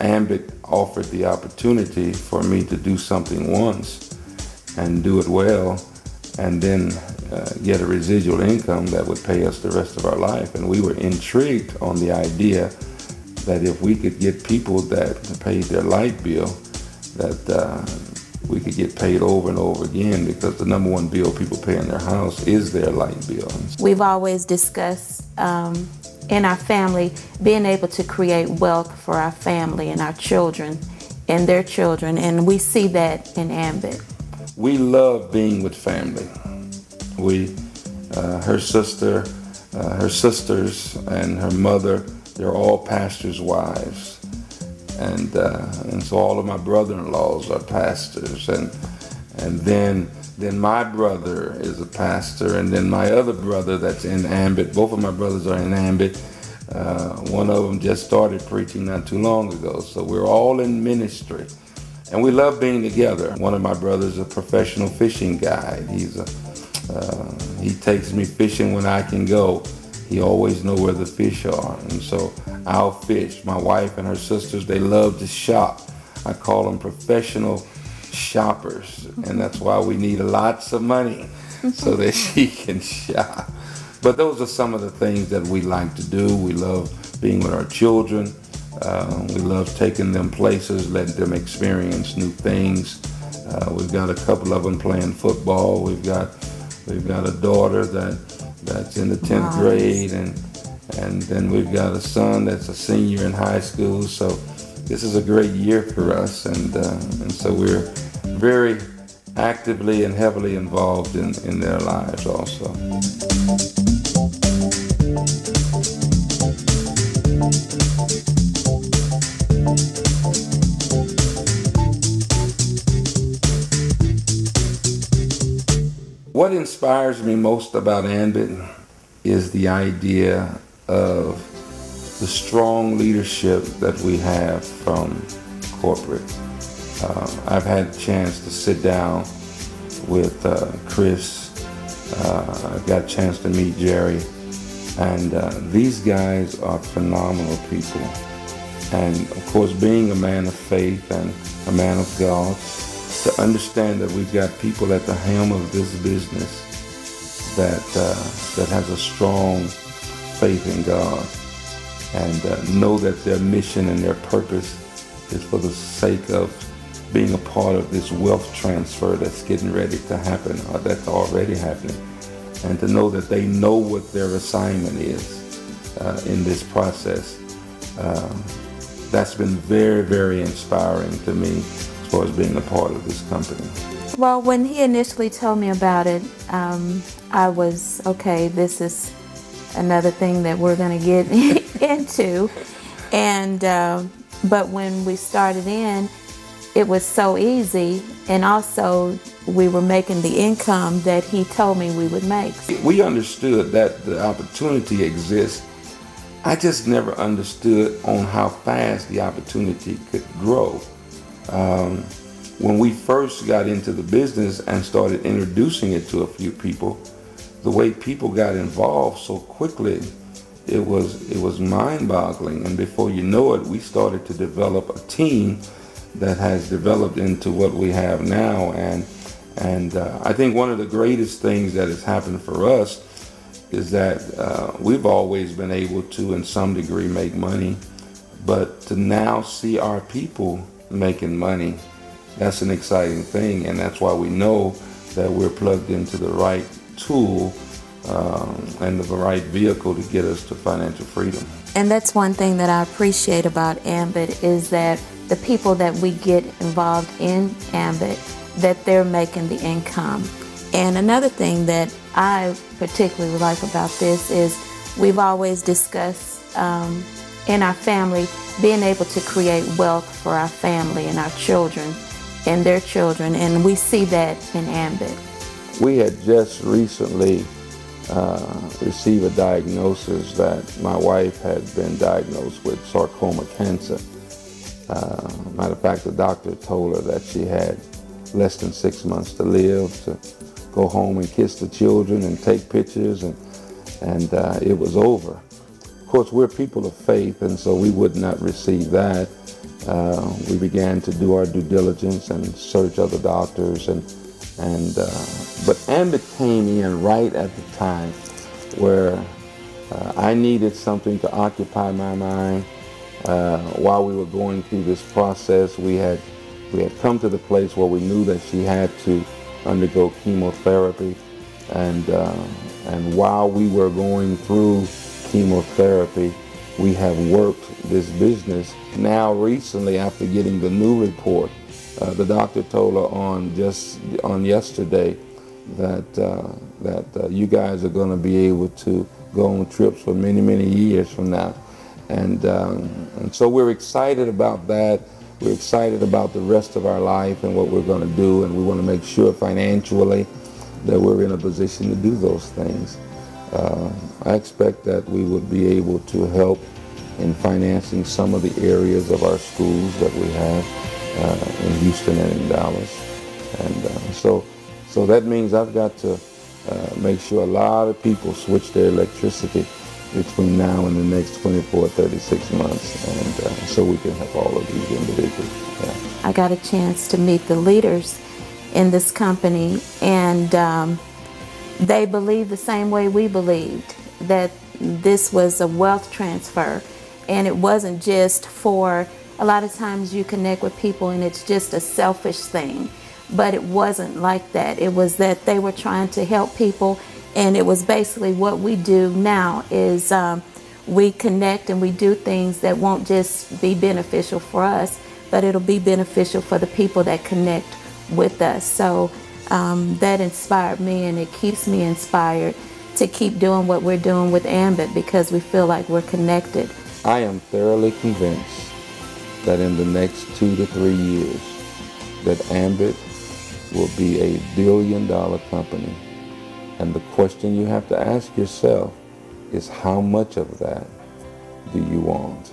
Ambit offered the opportunity for me to do something once and do it well, and then get a residual income that would pay us the rest of our life. And we were intrigued on the idea that if we could get people that paid their light bill, that we could get paid over and over again, because the number one bill people pay in their house is their light bill. We've always discussed in our family being able to create wealth for our family and our children and their children, and we see that in Ambit. We love being with family. Her sisters and her mother, they're all pastors' wives. And so all of my brother-in-laws are pastors, and then my brother is a pastor, and then my other brother that's in Ambit. Both of my brothers are in Ambit. One of them just started preaching not too long ago. So we're all in ministry, and we love being together. One of my brothers is a professional fishing guide. He takes me fishing when I can go. He always knows where the fish are, and so I'll fish. My wife and her sisters, they love to shop. I call them professional shoppers, and that's why we need lots of money so that she can shop. But those are some of the things that we like to do. We love being with our children. We love taking them places, letting them experience new things. We've got a couple of them playing football. We've got a daughter that's in the 10th grade, and then we've got a son that's a senior in high school. So this is a great year for us, and so we're very actively and heavily involved in their lives also. What inspires me most about Ambit is the idea of the strong leadership that we have from corporate. I've had a chance to sit down with Chris. I've got a chance to meet Jerry. And these guys are phenomenal people. And of course, being a man of faith and a man of God, to understand that we've got people at the helm of this business that has a strong faith in God, and know that their mission and their purpose is for the sake of being a part of this wealth transfer that's getting ready to happen, or that's already happening, and to know that they know what their assignment is in this process. That's been very, very inspiring to me as far as being a part of this company. Well, when he initially told me about it, I was, okay, this is another thing that we're going to get into. And but when we started in, it was so easy, and also we were making the income that he told me we would make. We understood that the opportunity exists. I just never understood on how fast the opportunity could grow. When we first got into the business and started introducing it to a few people, the way people got involved so quickly, it was mind-boggling. And before you know it, we started to develop a team that has developed into what we have now. And I think one of the greatest things that has happened for us is that we've always been able to, in some degree, make money, but to now see our people making money, that's an exciting thing, and that's why we know that we're plugged into the right tool and the right vehicle to get us to financial freedom. And that's one thing that I appreciate about Ambit, is that the people that we get involved in Ambit, that they're making the income. And another thing that I particularly like about this is we've always discussed in our family being able to create wealth for our family and our children and their children, and we see that in Ambit. We had just recently received a diagnosis that my wife had been diagnosed with sarcoma cancer. Matter of fact, the doctor told her that she had less than 6 months to live, to go home and kiss the children and take pictures, and it was over. Of course, we're people of faith, and so we would not receive that. We began to do our due diligence and search other doctors, but Ambit came in right at the time where I needed something to occupy my mind. While we were going through this process, we had come to the place where we knew that she had to undergo chemotherapy, and while we were going through chemotherapy, we have worked this business. Now recently, after getting the new report, the doctor told her on yesterday that you guys are going to be able to go on trips for many, many years from now. And so we're excited about that. We're excited about the rest of our life and what we're going to do, and we want to make sure financially that we're in a position to do those things. I expect that we would be able to help in financing some of the areas of our schools that we have in Houston and in Dallas. And so that means I've got to make sure a lot of people switch their electricity between now and the next 24, 36 months, and so we can help all of these individuals. Yeah. I got a chance to meet the leaders in this company, and they believe the same way we believed, that this was a wealth transfer, and it wasn't just for, a lot of times you connect with people and it's just a selfish thing, but it wasn't like that. It was that they were trying to help people, and it was basically what we do now is we connect and we do things that won't just be beneficial for us, but it'll be beneficial for the people that connect with us. So that inspired me, and it keeps me inspired to keep doing what we're doing with Ambit, because we feel like we're connected. I am thoroughly convinced that in the next 2 to 3 years that Ambit will be $1 billion company. And the question you have to ask yourself is, how much of that do you want?